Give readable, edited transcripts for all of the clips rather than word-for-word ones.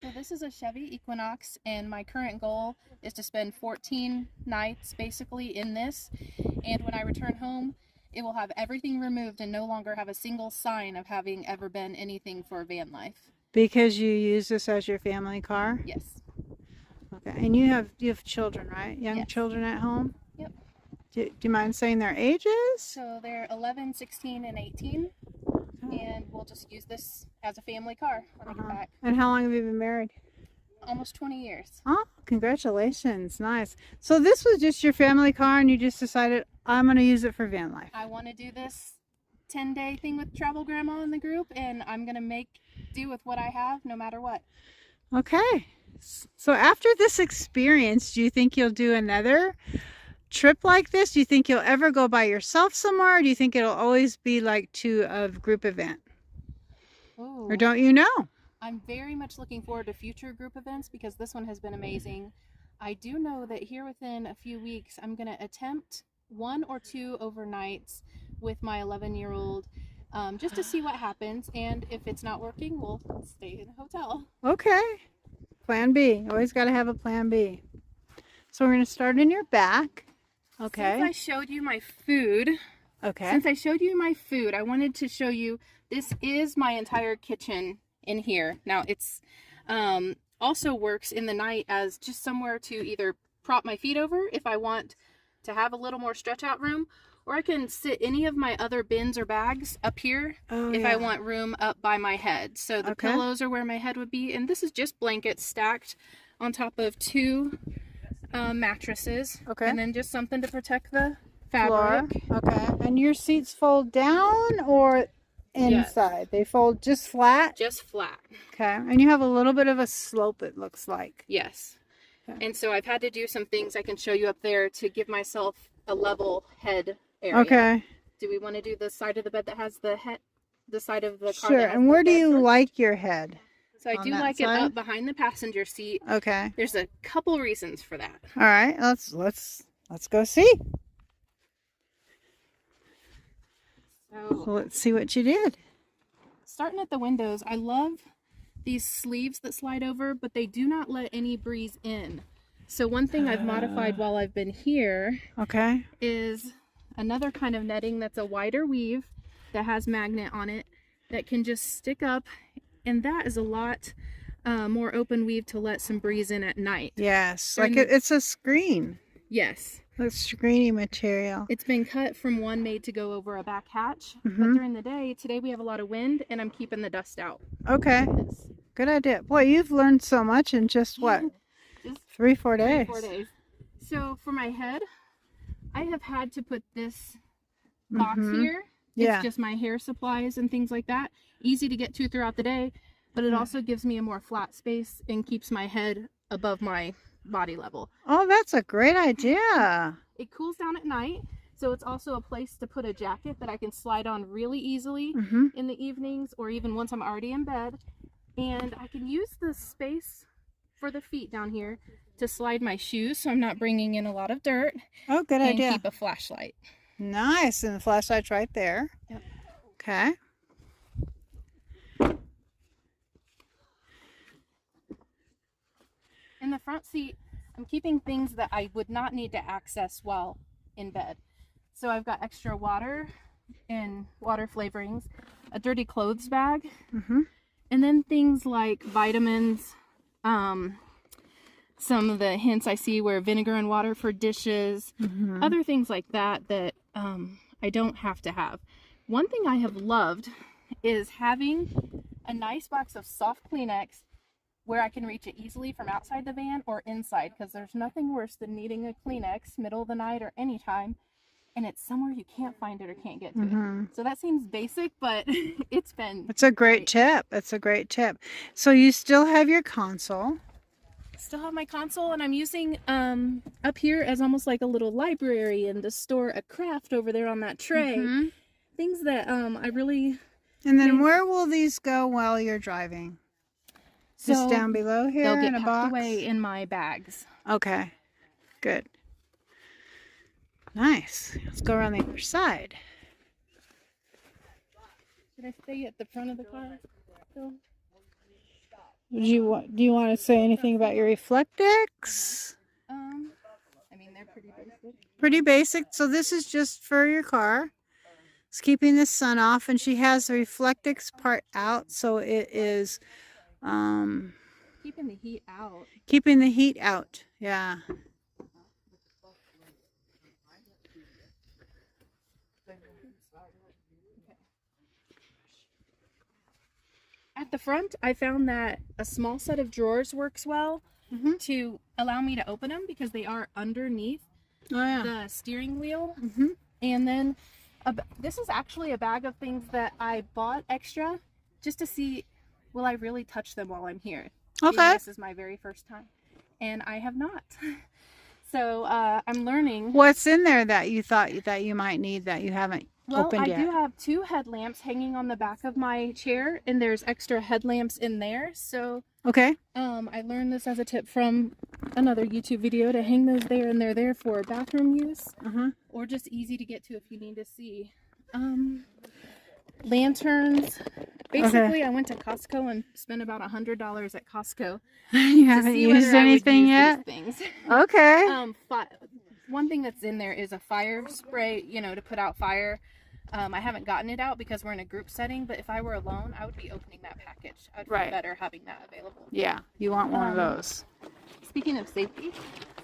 So this is a Chevy Equinox, and my current goal is to spend 14 nights basically in this. And when I return home, it will have everything removed and no longer have a single sign of having ever been anything for van life. Because you use this as your family car? Yes. Okay. And you have children, right? Young Yes. children at home? Yep. Do you mind saying their ages? So they're 11, 16, and 18. And we'll just use this as a family car when I get back. And how long have you been married? Almost 20 years. Oh, congratulations. Nice. So this was just your family car and you just decided, I'm going to use it for van life. I want to do this 10-day thing with Travel Grandma in the group, and I'm going to make do with what I have no matter what. Okay. So after this experience, do you think you'll do another trip like this? Do you think you'll ever go by yourself somewhere? Or do you think it'll always be like to a group event? Ooh. Or don't you know? I'm very much looking forward to future group events because this one has been amazing. I do know that here within a few weeks, I'm going to attempt 1 or 2 overnights with my 11-year-old just to see what happens. And if it's not working, we'll stay in a hotel. Okay. Plan B. Always got to have a plan B. So we're going to start in your back. Okay. Since I showed you my food, I wanted to show you, this is my entire kitchen in here. Now it's also works in the night as just somewhere to either prop my feet over if I want to have a little more stretch out room, or I can sit any of my other bins or bags up here if I want room up by my head. So the pillows are where my head would be, and this is just blankets stacked on top of 2 mattresses. Okay. And then just something to protect the fabric. Floor. Okay. And your seats fold down or inside? Yes. They fold just flat? Just flat. Okay. And you have a little bit of a slope, it looks like. Yes. Okay. And so I've had to do some things I can show you up there to give myself a level head area. Okay. Do we want to do the side of the bed that has the head, the side of the car? Sure. And where do you like your head? So I do like it up behind the passenger seat. Okay. There's a couple reasons for that. All right. Let's go see. So let's see what you did. Starting at the windows, I love these sleeves that slide over, but they do not let any breeze in. So one thing I've modified while I've been here is another kind of netting that's a wider weave that has magnet on it that can just stick up, and that is a lot more open weave to let some breeze in at night. Yes, like it's a screen. Yes. It's screeny material. It's been cut from one made to go over a back hatch, but during the day, today we have a lot of wind, and I'm keeping the dust out. Okay. Good idea. Boy, you've learned so much in just what? Just 3-4 days. 4 days. So for my head, I have had to put this box here. It's just my hair supplies and things like that. Easy to get to throughout the day, but it also gives me a more flat space and keeps my head above my body level. Oh, that's a great idea. It cools down at night, so it's also a place to put a jacket that I can slide on really easily in the evenings or even once I'm already in bed. And I can use the space for the feet down here to slide my shoes so I'm not bringing in a lot of dirt. Oh, good idea. And keep a flashlight. Nice, and the flashlight's right there. Yep. Okay. In the front seat, I'm keeping things that I would not need to access while in bed. So I've got extra water and water flavorings, a dirty clothes bag, and then things like vitamins, some of the hints I see where vinegar and water for dishes, other things like that that I don't have to have. One thing I have loved is having a nice box of soft Kleenex where I can reach it easily from outside the van or inside, because there's nothing worse than needing a Kleenex middle of the night or anytime, and it's somewhere you can't find it or can't get to it. So that seems basic, but it's a great tip. It's a great tip. So you still have your console. Still have my console, and I'm using up here as almost like a little library and to store a craft over there on that tray. Things that I really... And then where will these go while you're driving? Just down below here they'll get in a box? away in my bags. Okay, good. Nice. Let's go around the other side. Should I stay at the front of the car? Do you want to say anything about your Reflectix? I mean, they're pretty basic. Pretty basic. So this is just for your car. It's keeping the sun off, and she has the Reflectix part out, so it is Keeping the heat out. keeping the heat out. Yeah. At the front, I found that a small set of drawers works well to allow me to open them because they are underneath the steering wheel. And then this is actually a bag of things that I bought extra just to see, will I really touch them while I'm here? Okay. This is my very first time, and I have not. So I'm learning. What's in there that you thought that you might need that you haven't opened yet? I do have 2 headlamps hanging on the back of my chair, and there's extra headlamps in there. So okay. I learned this as a tip from another YouTube video to hang those there, and they're there for bathroom use or just easy to get to if you need to see. Lanterns. Basically, I went to Costco and spent about $100 at Costco. You haven't used anything yet? Things. Okay. One thing that's in there is a fire spray, you know, to put out fire. I haven't gotten it out because we're in a group setting, but if I were alone, I would be opening that package. I'd feel better having that available. Yeah, you want one of those. Speaking of safety,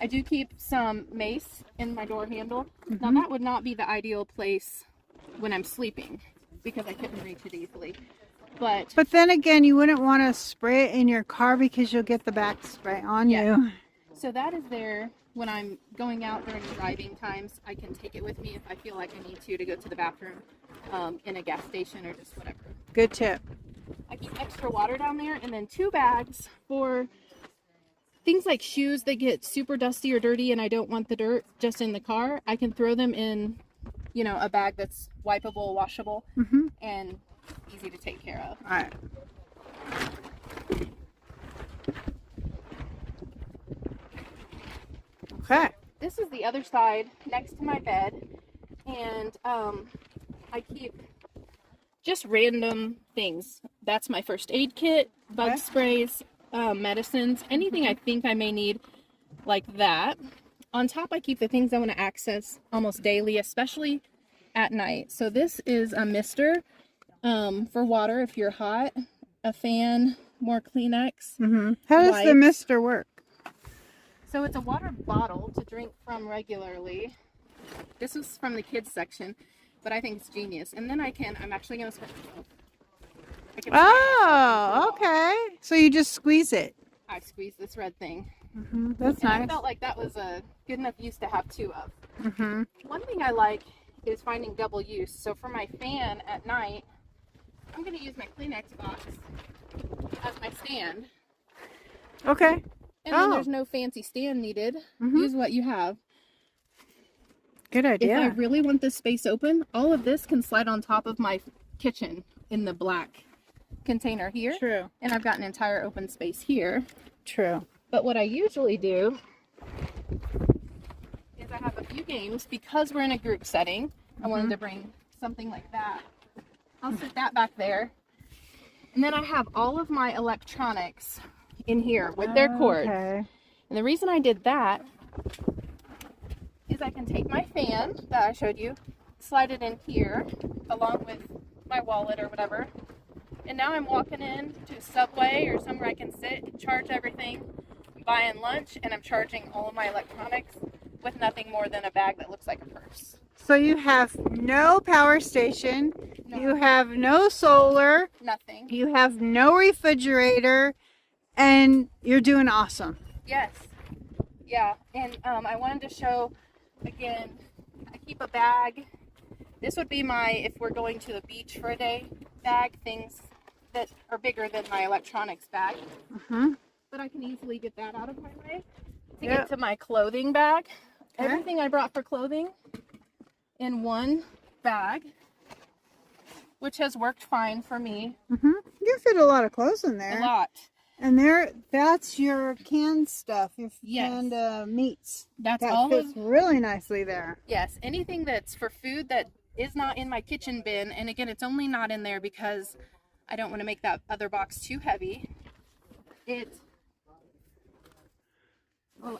I do keep some mace in my door handle. Now, that would not be the ideal place when I'm sleeping because I couldn't reach it easily. But then again, you wouldn't want to spray it in your car because you'll get the back spray on you. So that is there when I'm going out during driving times. I can take it with me if I feel like I need to go to the bathroom in a gas station or just whatever. Good tip. I keep extra water down there, and then 2 bags for things like shoes that get super dusty or dirty and I don't want the dirt just in the car. I can throw them in, you know, a bag that's wipeable, washable, and easy to take care of. All right. Okay. This is the other side next to my bed, and I keep just random things. That's my first aid kit, bug sprays, medicines, anything I think I may need like that. On top, I keep the things I want to access almost daily, especially at night. So this is a mister for water if you're hot, a fan, more Kleenex. How does the mister work? So it's a water bottle to drink from regularly. This is from the kids section, but I think it's genius. And then I'm actually going to switch. Oh, okay. So you just squeeze it. I squeeze this red thing. That's nice. I felt like that was a good enough use to have 2 of. One thing I like is finding double use. So for my fan at night, I'm going to use my Kleenex box as my stand. Okay. And then there's no fancy stand needed. Use what you have. Good idea. If I really want this space open, all of this can slide on top of my kitchen in the black container here. True. And I've got an entire open space here. True. But what I usually do is I have a few games because we're in a group setting. I wanted to bring something like that. I'll sit that back there. And then I have all of my electronics in here with their cords. Okay. And the reason I did that is I can take my fan that I showed you, slide it in here along with my wallet or whatever. And now I'm walking in to Subway or somewhere I can sit, charge everything, I'm buying lunch, and I'm charging all of my electronics with nothing more than a bag that looks like a purse. So you have no power station, you have no solar, Nothing. you have no refrigerator, and you're doing awesome. Yes. Yeah. And I wanted to show, again, I keep a bag. This would be my, if we're going to the beach for a day, bag, things that are bigger than my electronics bag. But I can easily get that out of my way to get to my clothing bag. Everything I brought for clothing in one bag, which has worked fine for me. You fit a lot of clothes in there. A lot. And that's your canned stuff, your canned meats. That fits really nicely there. Yes, anything that's for food that is not in my kitchen bin, and again, it's only not in there because I don't want to make that other box too heavy. Well,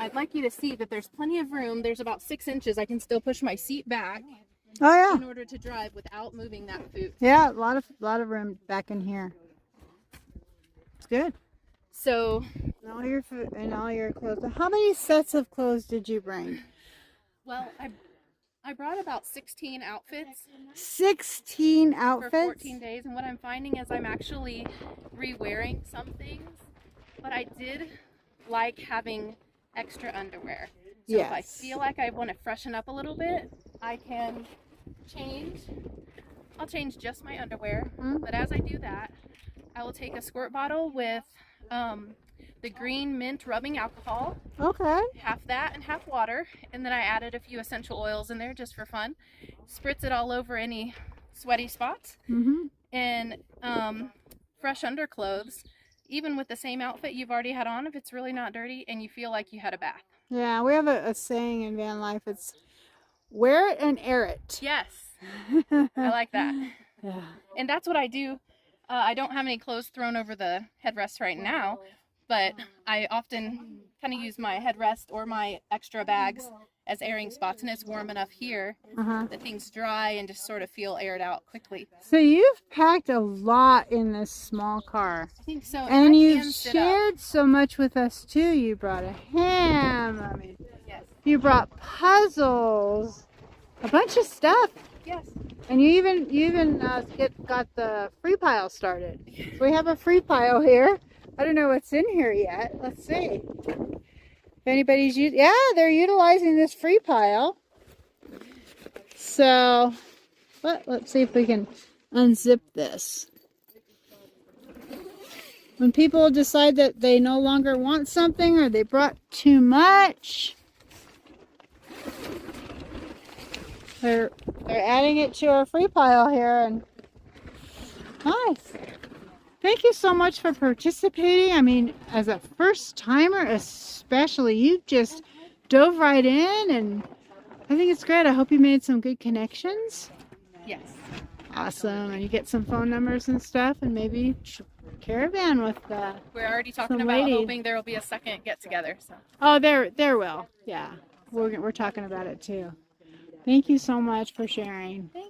I'd like you to see that there's plenty of room. There's about 6 inches. I can still push my seat back Oh yeah. in order to drive without moving that boot. Yeah, a lot of room back in here. It's good. So, And all your food and all your clothes. How many sets of clothes did you bring? well, I brought about 16 outfits 16 for outfits. 14 days, and what I'm finding is I'm actually re-wearing some things, but I did like having extra underwear. So if I feel like I want to freshen up a little bit, I can change. I'll change just my underwear, but as I do that, I will take a squirt bottle with the green mint rubbing alcohol. Okay. Half that and half water, and then I added a few essential oils in there just for fun. Spritz it all over any sweaty spots. And fresh underclothes, even with the same outfit you've already had on, if it's really not dirty and you feel like you had a bath. Yeah, we have a saying in van life. It's wear it and air it. Yes, I like that. Yeah. And that's what I do. I don't have any clothes thrown over the headrest right now, but I often kind of use my headrest or my extra bags as airing spots, and it's warm enough here that things dry and just sort of feel aired out quickly. So you've packed a lot in this small car. I think so. And you've shared so much with us too. You brought a ham. I mean, Yes. you brought puzzles, a bunch of stuff. Yes. And you even got the free pile started. So we have a free pile here. I don't know what's in here yet. Let's see. If anybody's they're utilizing this free pile. So, let's see if we can unzip this. When people decide that they no longer want something or they brought too much, they're adding it to our free pile here, and nice. Thank you so much for participating. I mean, as a first timer especially, you just dove right in, and I think it's great. I hope you made some good connections. Yes. Awesome. And you get some phone numbers and stuff, and maybe caravan with We're already talking some about ladies. hoping there will be a second get together. So. Oh, there will. Yeah. We're talking about it too. Thank you so much for sharing. Thank